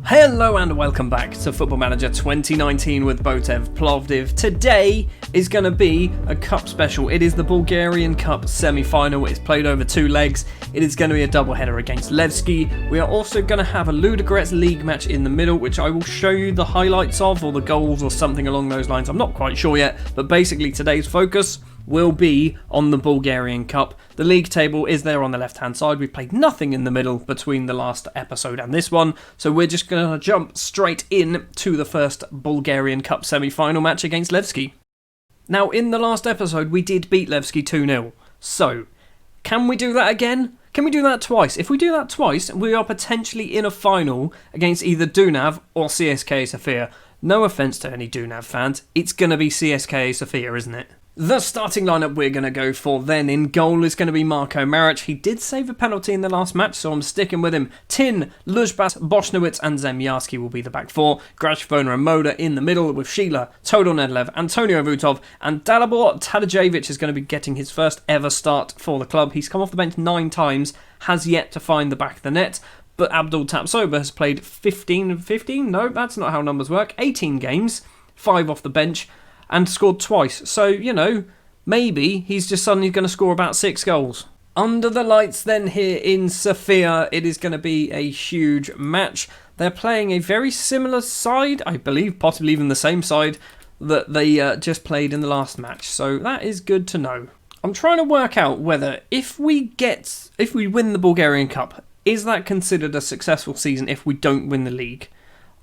Hello and welcome back to Football Manager 2019 with Botev Plovdiv. Today is going to be a cup special. It is the Bulgarian Cup semi-final. It's played over 2 legs. It is going to be a double-header against Levski. We are also going to have a Ludogorets league match in the middle, which I will show you the highlights of, or the goals or something along those lines. I'm not quite sure yet, but basically today's focus will be on the Bulgarian Cup. The league table is there on the left-hand side. We've played nothing in the middle between the last episode and this one, so we're just going to jump straight in to the first Bulgarian Cup semi-final match against Levski. Now, in the last episode, we did beat Levski 2-0, so can we do that again? Can we do that twice? If we do that twice, we are potentially in a final against either Dunav or CSKA Sofia. No offence to any Dunav fans, it's going to be CSKA Sofia, isn't it? The starting lineup we're going to go for then in goal is going to be Marko Maric. He did save a penalty in the last match, so I'm sticking with him. Tin, Luzbas, Botev and Zemyarski will be the back four. Grashvona and Moda in the middle with Sheila, Todor Nedlev, Antonio Vutov, and Dalibor Tadjevic is going to be getting his first ever start for the club. He's come off the bench 9 times, has yet to find the back of the net. But Abdul Tapsoba has played 15? No, that's not how numbers work. 18 games, 5 off the bench, and scored twice. So, you know, maybe he's just suddenly going to score about 6 goals. Under the lights then here in Sofia, it is going to be a huge match. They're playing a very similar side, I believe, possibly even the same side that they just played in the last match. So that is good to know. I'm trying to work out whether if we win the Bulgarian Cup, is that considered a successful season if we don't win the league?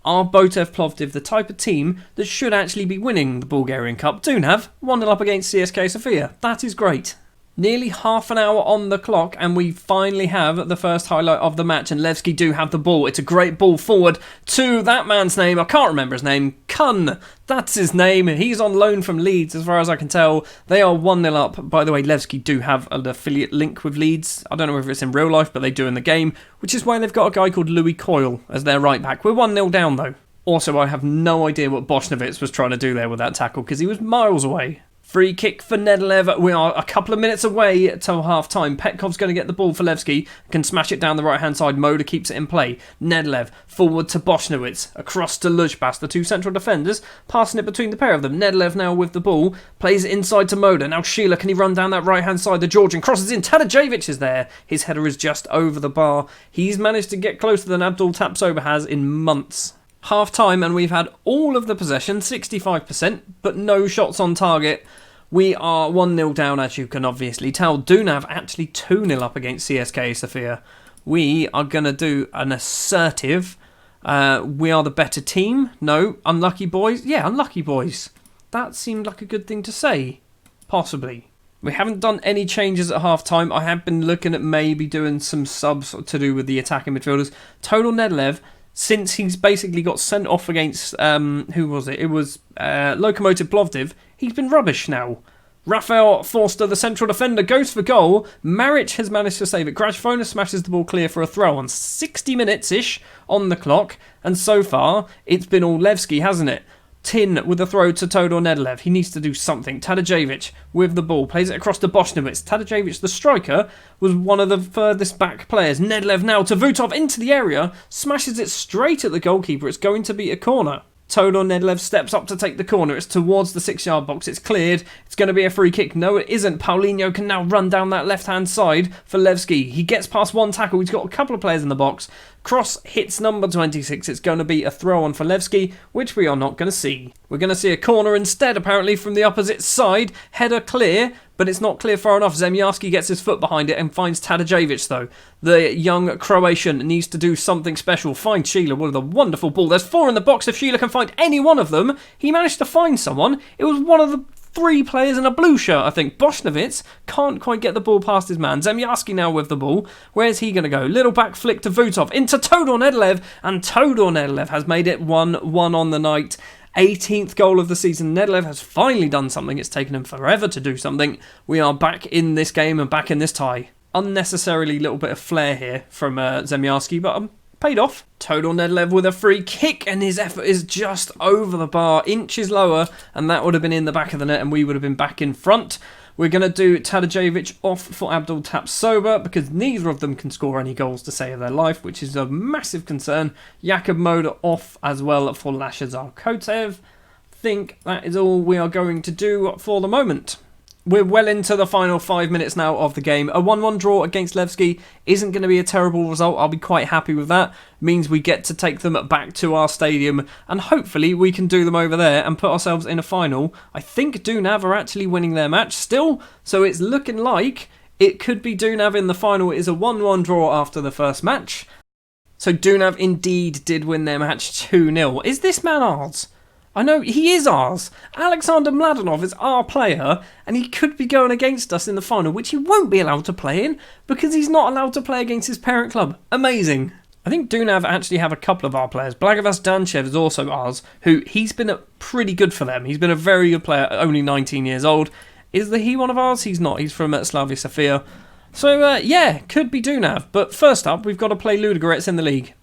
Are Botev Plovdiv the type of team that should actually be winning the Bulgarian Cup? Dunav 1-0 up against CSKA Sofia. That is great. Nearly half an hour on the clock and we finally have the first highlight of the match, and Levski do have the ball. It's a great ball forward to that man's name. I can't remember his name. Kun. That's his name. He's on loan from Leeds as far as I can tell. They are 1-0 up. By the way, Levski do have an affiliate link with Leeds. I don't know if it's in real life, but they do in the game, which is why they've got a guy called Louis Coyle as their right back. We're 1-0 down though. Also, I have no idea what Botev was trying to do there with that tackle because he was miles away. Free kick for Nedlev. We are a couple of minutes away till half-time. Petkov's going to get the ball for Levski. Can smash it down the right-hand side. Moda keeps it in play. Nedlev forward to Botev. Across to Luzbas, the 2 central defenders. Passing it between the pair of them. Nedlev now with the ball. Plays it inside to Moda. Now Sheila, can he run down that right-hand side? The Georgian crosses in. Tadjevic is there. His header is just over the bar. He's managed to get closer than Abdul Tapsoba has in months. Half-time and we've had all of the possession, 65%, but no shots on target. We are 1-0 down, as you can obviously tell. Dunav actually 2-0 up against CSKA Sofia. We are going to do an assertive, we are the better team. No, unlucky boys. Yeah, unlucky boys. That seemed like a good thing to say. Possibly. We haven't done any changes at half-time. I have been looking at maybe doing some subs to do with the attacking midfielders. Todor Nedlev, since he's basically got sent off against, who was it? It was Lokomotiv Plovdiv. He's been rubbish now. Rafael Forster, the central defender, goes for goal. Maric has managed to save it. Grashvona smashes the ball clear for a throw on 60 minutes-ish on the clock. And so far, it's been all Levski, hasn't it? Tin with a throw to Todor Nedlev. He needs to do something. Tadjevic with the ball. Plays it across to Botev. Tadjevic, the striker, was one of the furthest back players. Nedlev now to Vutov into the area. Smashes it straight at the goalkeeper. It's going to be a corner. Todor Nedlev steps up to take the corner. It's towards the 6-yard box. It's cleared. It's going to be a free kick. No, it isn't. Paulinho can now run down that left-hand side for Levski. He gets past one tackle. He's got a couple of players in the box. Cross hits number 26. It's going to be a throw-on for Levski, which we are not going to see. We're going to see a corner instead, apparently, from the opposite side. Header clear, but it's not clear far enough. Zemyarski gets his foot behind it and finds Tadjevic, though. The young Croatian needs to do something special. Find Sheila with a wonderful ball. There's 4 in the box. If Sheila can find any one of them, he managed to find someone. It was one of the 3 players in a blue shirt, I think. Botev can't quite get the ball past his man. Zemyarski now with the ball. Where's he going to go? Little back flick to Vutov. Into Todor Nedlev. And Todor Nedlev has made it 1-1 on the night. 18th goal of the season. Nedlev has finally done something. It's taken him forever to do something. We are back in this game and back in this tie. Unnecessarily little bit of flair here from Zemyarski, but paid off. Todor Nedlev with a free kick, and his effort is just over the bar, inches lower, and that would have been in the back of the net, and we would have been back in front. We're going to do Tadej off for Abdul Tapsoba because neither of them can score any goals to save their life, which is a massive concern. Jakub Moder off as well for Lashazar Kotev. Think that is all we are going to do for the moment. We're well into the final 5 minutes now of the game. A 1-1 draw against Levski isn't going to be a terrible result. I'll be quite happy with that. It means we get to take them back to our stadium and hopefully we can do them over there and put ourselves in a final. I think Dunav are actually winning their match still, so it's looking like it could be Dunav in the final. It is a 1-1 draw after the first match. So Dunav indeed did win their match 2-0. Is this man ours? I know, he is ours. Alexander Mladenov is our player, and he could be going against us in the final, which he won't be allowed to play in, because he's not allowed to play against his parent club. Amazing. I think Dunav actually have a couple of our players. Blagavas Danchev is also ours, he's been pretty good for them. He's been a very good player, only 19 years old. Is he one of ours? He's not. He's from Slavia Sofia. So, yeah, could be Dunav. But first up, we've got to play Ludogorets in the league.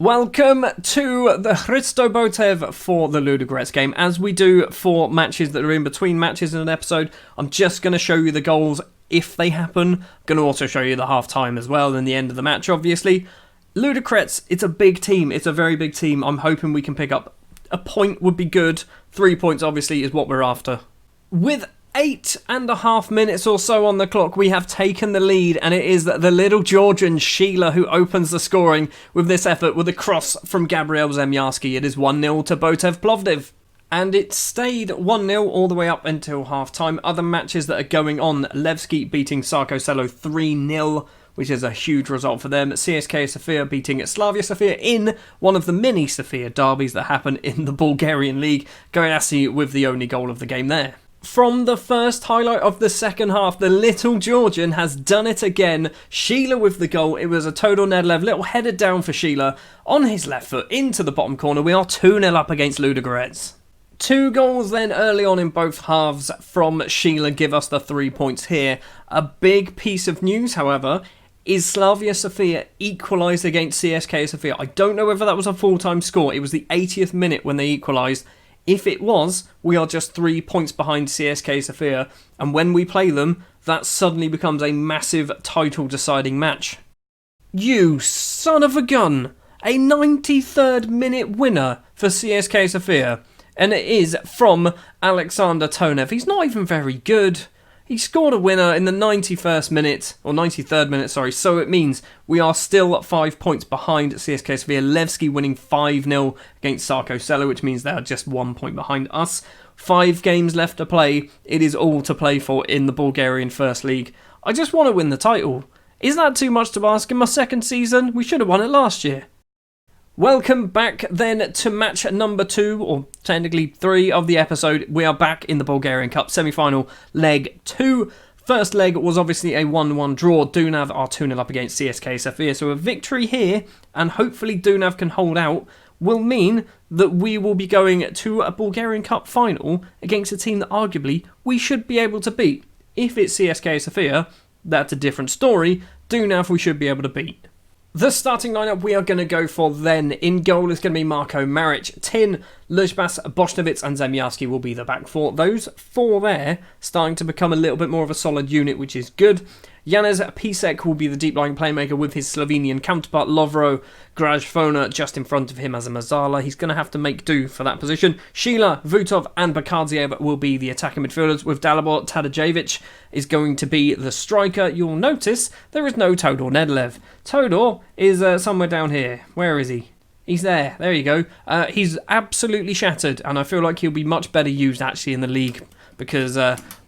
Welcome to the Hristo Botev for the Ludogorets game. As we do for matches that are in between matches in an episode, I'm just going to show you the goals if they happen. I'm going to also show you the half-time as well and the end of the match, obviously. Ludogorets, it's a big team. It's a very big team. I'm hoping we can pick up a point would be good. 3 points, obviously, is what we're after. With 8.5 minutes or so on the clock, we have taken the lead, and it is the little Georgian Sheila who opens the scoring with this effort with a cross from Gabriel Zemyarski. It is 1-0 to Botev Plovdiv. And it stayed 1-0 all the way up until half-time. Other matches that are going on, Levski beating Sarko Selo 3-0, which is a huge result for them. CSKA Sofia beating Slavia Sofia in one of the mini Sofia derbies that happen in the Bulgarian league. Goiasi with the only goal of the game there. From the first highlight of the second half, the little Georgian has done it again. Sheila with the goal. It was a Todor Nedlev, little headed down for Sheila on his left foot into the bottom corner. We are 2-0 up against Ludogorets. 2 goals then early on in both halves from Sheila give us the 3 points here. A big piece of news, however, is Slavia Sofia equalised against CSKA Sofia. I don't know whether that was a full-time score. It was the 80th minute when they equalised. If it was, we are just 3 points behind CSKA Sofia, and when we play them, that suddenly becomes a massive title-deciding match. You son of a gun! A 93rd minute winner for CSKA Sofia, and it is from Alexander Tonev. He's not even very good. He scored a winner in the 91st minute, or 93rd minute, sorry, so it means we are still 5 points behind CSKA Sofia. Levski winning 5-0 against Sarko Selo, which means they are just 1 point behind us. 5 games left to play. It is all to play for in the Bulgarian First League. I just want to win the title. Is that too much to ask in my second season? We should have won it last year. Welcome back then to match number 2, or technically 3 of the episode. We are back in the Bulgarian Cup semi-final leg 2. First leg was obviously a 1-1 draw. Dunav are 2-0 up against CSKA Sofia. So a victory here, and hopefully Dunav can hold out, will mean that we will be going to a Bulgarian Cup final against a team that arguably we should be able to beat. If it's CSKA Sofia, that's a different story. Dunav we should be able to beat. The starting lineup we are going to go for then. In goal is going to be Marko Maric, Tin, Luzbas, Boshnovitz and Zemyarski will be the back four. Those 4 there starting to become a little bit more of a solid unit, which is good. Janez Pisek will be the deep-lying playmaker with his Slovenian counterpart Lovro Grajfona just in front of him as a Mazala. He's going to have to make do for that position. Sheila, Vutov and Bakadziev will be the attacking midfielders, with Dalibor Tadejevich is going to be the striker. You'll notice there is no Todor Nedlev. Todor is somewhere down here. Where is he? He's there. There you go. He's absolutely shattered, and I feel like he'll be much better used actually in the league, because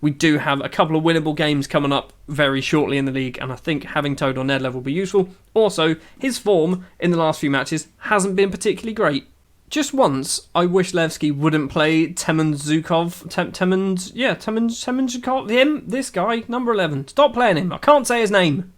we do have a couple of winnable games coming up very shortly in the league, and I think having Todor Nedlev will be useful. Also, his form in the last few matches hasn't been particularly great. Just once, I wish Levski wouldn't play Temenzukov. Temenzukov. This guy, number 11. Stop playing him. I can't say his name.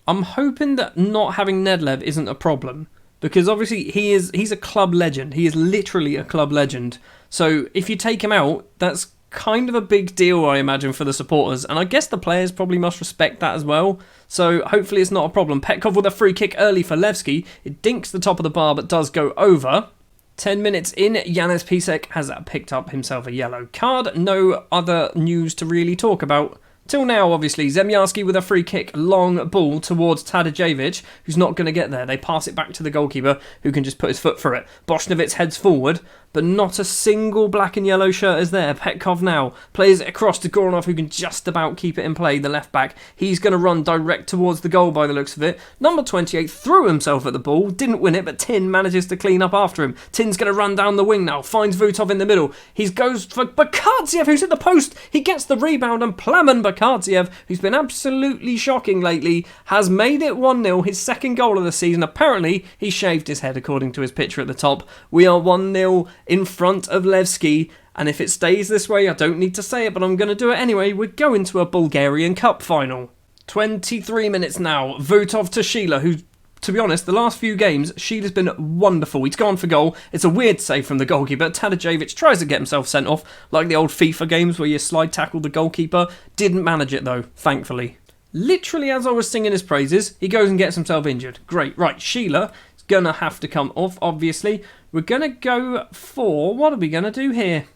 I'm hoping that not having Nedlev isn't a problem, because obviously he's a club legend. He is literally a club legend. So if you take him out, that's kind of a big deal, I imagine, for the supporters, and I guess the players probably must respect that as well, so hopefully it's not a problem. Petkov with a free kick early for Levski. It dinks the top of the bar but does go over. 10 minutes in, Janez Pisek has picked up himself a yellow card. No other news to really talk about. Till now, obviously, Zemjarski with a free kick, long ball towards Tadeuszewicz, who's not going to get there. They pass it back to the goalkeeper, who can just put his foot for it. Botev heads forward, but not a single black and yellow shirt is there. Petkov now plays it across to Goranov, who can just about keep it in play, the left back. He's going to run direct towards the goal by the looks of it. Number 28 threw himself at the ball, didn't win it, but Tin manages to clean up after him. Tin's going to run down the wing now, finds Vutov in the middle. He goes for Bakadziev, who's at the post. He gets the rebound, and Plamen Bakadziev, who's been absolutely shocking lately, has made it 1-0, his second goal of the season. Apparently, he shaved his head according to his picture at the top. We are 1-0 in front of Levski, and if it stays this way, I don't need to say it, but I'm going to do it anyway. We're going to a Bulgarian Cup Final. 23 minutes now. Vutov to Sheila, who, to be honest, the last few games, Sheila's been wonderful. He's gone for goal. It's a weird save from the goalkeeper. Tadeuszewicz tries to get himself sent off, like the old FIFA games where you slide tackle the goalkeeper. Didn't manage it, though, thankfully. Literally, as I was singing his praises, he goes and gets himself injured. Great. Right, Sheila is going to have to come off, obviously. We're going to go for... What are we going to do here?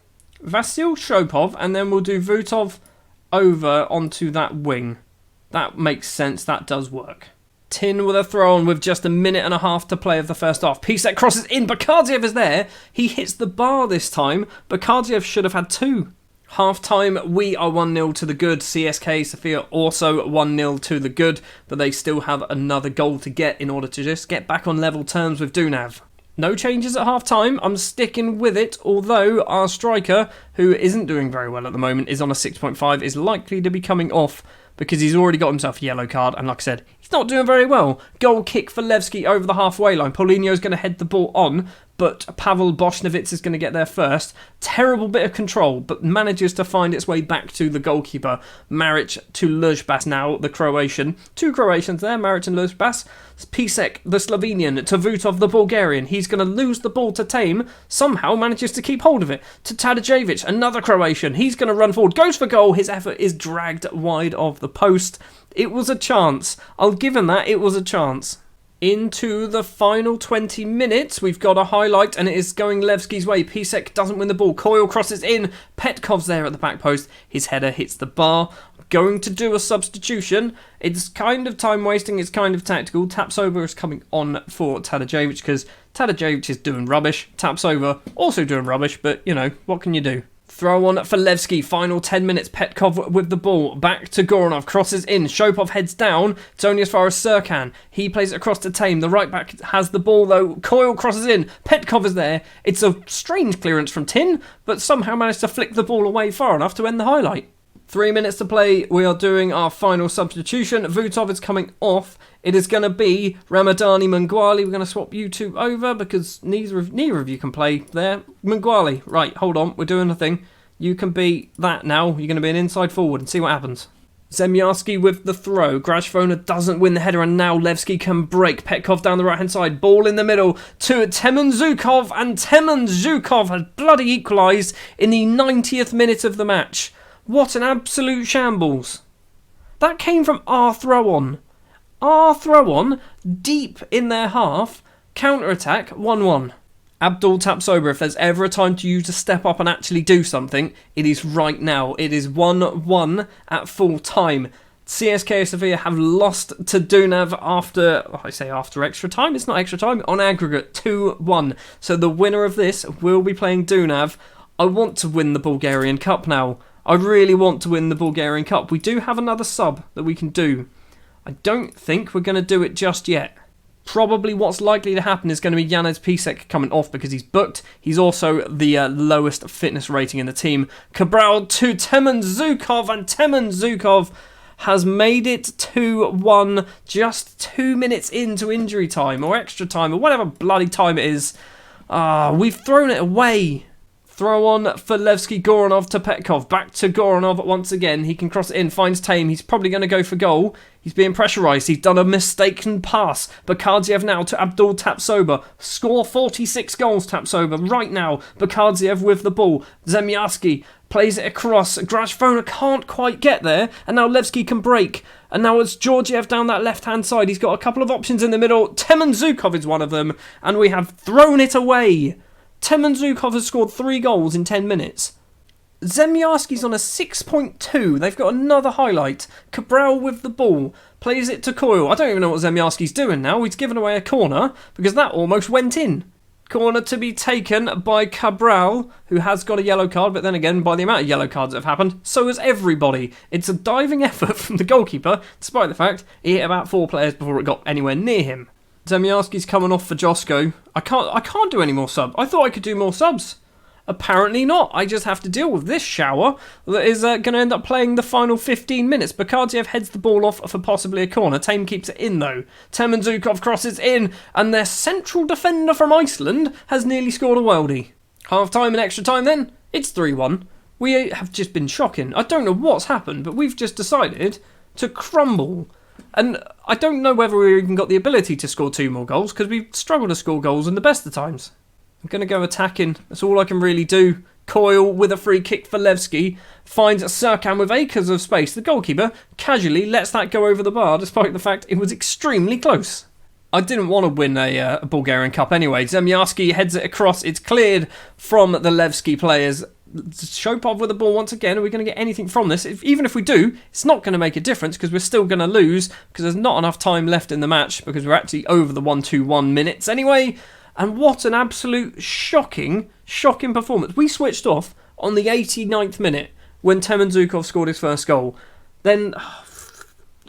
Vasil Shopov, and then we'll do Vutov over onto that wing. That makes sense. That does work. Tin with a throw on with just a minute and a half to play of the first half. Pisek crosses in. Bakadziev is there. He hits the bar this time. Bakadziev should have had 2. Half time, we are 1-0 to the good. CSK Sofia also 1-0 to the good, but they still have another goal to get in order to just get back on level terms with Dunav. No changes at half-time. I'm sticking with it, although our striker, who isn't doing very well at the moment, is on a 6.5, is likely to be coming off because he's already got himself a yellow card, and like I said, he's not doing very well. Goal kick for Levski over the halfway line. Paulinho's going to head the ball on, but Pavel Botev is going to get there first. Terrible bit of control, but manages to find its way back to the goalkeeper. Maric to Lujbas now, the Croatian. 2 Croatians there, Maric and Lujbas. Pisek, the Slovenian, to Vutov, the Bulgarian. He's going to lose the ball to Tame. Somehow manages to keep hold of it. To Tadeuszewicz, another Croatian. He's going to run forward, goes for goal. His effort is dragged wide of the post. It was a chance. I'll give him that. It was a chance. Into the final 20 minutes, we've got a highlight, and it is going Levski's way. Pisek doesn't win the ball. Coyle crosses in. Petkov's there at the back post. His header hits the bar. Going to do a substitution. It's kind of time wasting. It's kind of tactical. Tapsoba is coming on for Tadeuszewicz because Tadeuszewicz is doing rubbish. Tapsoba also doing rubbish, but you know, what can you do? Throw on for Levski, final 10 minutes, Petkov with the ball, back to Goranov, crosses in, Shopov heads down, it's only as far as Serkan, he plays it across to Tame, the right back has the ball though, Coyle crosses in, Petkov is there, it's a strange clearance from Tin, but somehow managed to flick the ball away far enough to end the highlight. 3 minutes to play, we are doing our final substitution, Vutov is coming off, it is going to be Ramadani Mangwali. We're going to swap you two over because neither of you can play there. Mangwali, right, hold on, we're doing a thing. You can be that now. You're going to be an inside forward and see what happens. Zemjarski with the throw. Grashfona doesn't win the header and now Levski can break. Petkov down the right-hand side. Ball in the middle to Temen Zhukov, and Temen Zhukov has bloody equalised in the 90th minute of the match. What an absolute shambles. That came from our throw-on. Our throw-on, deep in their half, counter-attack, 1-1. Abdul Tapsoba, if there's ever a time to you to step up and actually do something, it is right now. It is 1-1 at full time. CSKA Sofia have lost to Dunav after extra time. It's not extra time. On aggregate, 2-1. So the winner of this will be playing Dunav. I want to win the Bulgarian Cup now. I really want to win the Bulgarian Cup. We do have another sub that we can do. I don't think we're going to do it just yet. Probably what's likely to happen is going to be Janez Pisek coming off because he's booked. He's also the lowest fitness rating in the team. Cabral to Temen Zhukov, and Temen Zhukov has made it 2-1 just 2 minutes into injury time or extra time or whatever bloody time it is. We've thrown it away. Throw on for Levski, Goranov to Petkov. Back to Goranov once again. He can cross it in, finds Tame. He's probably going to go for goal. He's being pressurised. He's done a mistaken pass. Bakadziev now to Abdul Tapsoba. Score 46 goals, Tapsoba. Right now, Bakadziev with the ball. Zemjarski plays it across. Grashfona can't quite get there. And now Levski can break. And now it's Georgiev down that left-hand side. He's got a couple of options in the middle. Temen Zhukov is one of them. And we have thrown it away. Temendzukov has scored 3 goals in 10 minutes. Zemyarski's on a 6.2. They've got another highlight. Cabral with the ball. Plays it to Coyle. I don't even know what Zemyarski's doing now. He's given away a corner because that almost went in. Corner to be taken by Cabral, who has got a yellow card, but then again, by the amount of yellow cards that have happened, so has everybody. It's a diving effort from the goalkeeper, despite the fact he hit about 4 players before it got anywhere near him. Zemyarski's coming off for Josko. I can't do any more subs. I thought I could do more subs. Apparently not. I just have to deal with this shower that is going to end up playing the final 15 minutes. Botev heads the ball off for possibly a corner. Tame keeps it in though. Temendzukov crosses in, and their central defender from Iceland has nearly scored a worldie. Half time and extra time then, it's 3-1. We have just been shocking. I don't know what's happened, but we've just decided to crumble. And I don't know whether we even got the ability to score 2 more goals, because we've struggled to score goals in the best of times. I'm going to go attacking. That's all I can really do. Coyle with a free kick for Levski. Finds Serkan with acres of space. The goalkeeper casually lets that go over the bar, despite the fact it was extremely close. I didn't want to win a Bulgarian Cup anyway. Zemyarski heads it across. It's cleared from the Levski players. Shopov with the ball once again. Are we going to get anything from this? Even if we do, it's not going to make a difference because we're still going to lose because there's not enough time left in the match because we're actually over the 1-2-1 minutes anyway. And what an absolute shocking performance. We switched off on the 89th minute when Temendzukov scored his first goal. Then,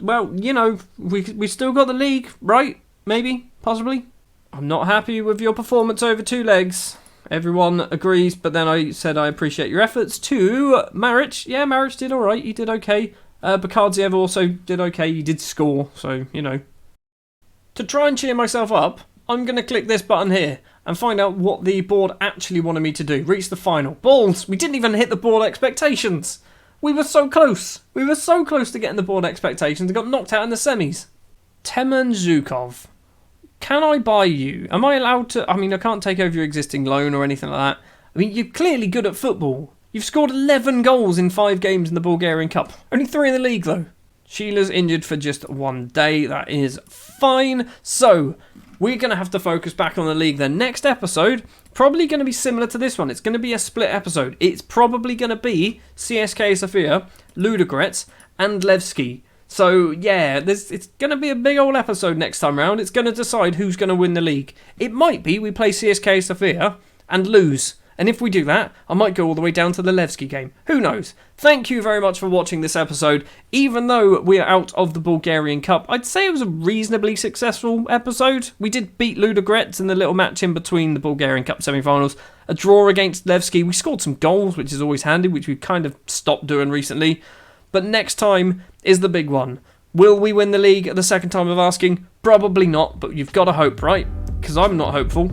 well, you know, we still got the league, right? Maybe, possibly. I'm not happy with your performance over 2 legs. Everyone agrees, but then I said I appreciate your efforts too. Maric, yeah, Maric did alright. He did okay. Bakadziev also did okay. He did score, so, you know. To try and cheer myself up, I'm going to click this button here and find out what the board actually wanted me to do. Reach the final. Balls! We didn't even hit the board expectations. We were so close. We were so close to getting the board expectations and got knocked out in the semis. Temendzukov. Can I buy you? Am I allowed to? I mean, I can't take over your existing loan or anything like that. I mean, you're clearly good at football. You've scored 11 goals in 5 games in the Bulgarian Cup. Only 3 in the league, though. Sheila's injured for just 1 day. That is fine. So, we're going to have to focus back on the league then. Next episode, probably going to be similar to this one. It's going to be a split episode. It's probably going to be CSKA Sofia, Ludogorets, and Levski. So, yeah, it's going to be a big old episode next time round. It's going to decide who's going to win the league. It might be we play CSKA Sofia and lose. And if we do that, I might go all the way down to the Levski game. Who knows? Thank you very much for watching this episode. Even though we are out of the Bulgarian Cup, I'd say it was a reasonably successful episode. We did beat Ludogorets in the little match in between the Bulgarian Cup semi-finals. A draw against Levski. We scored some goals, which is always handy, which we've kind of stopped doing recently. But next time is the big one. Will we win the league at the second time of asking? Probably not, but you've got to hope, right? Because I'm not hopeful.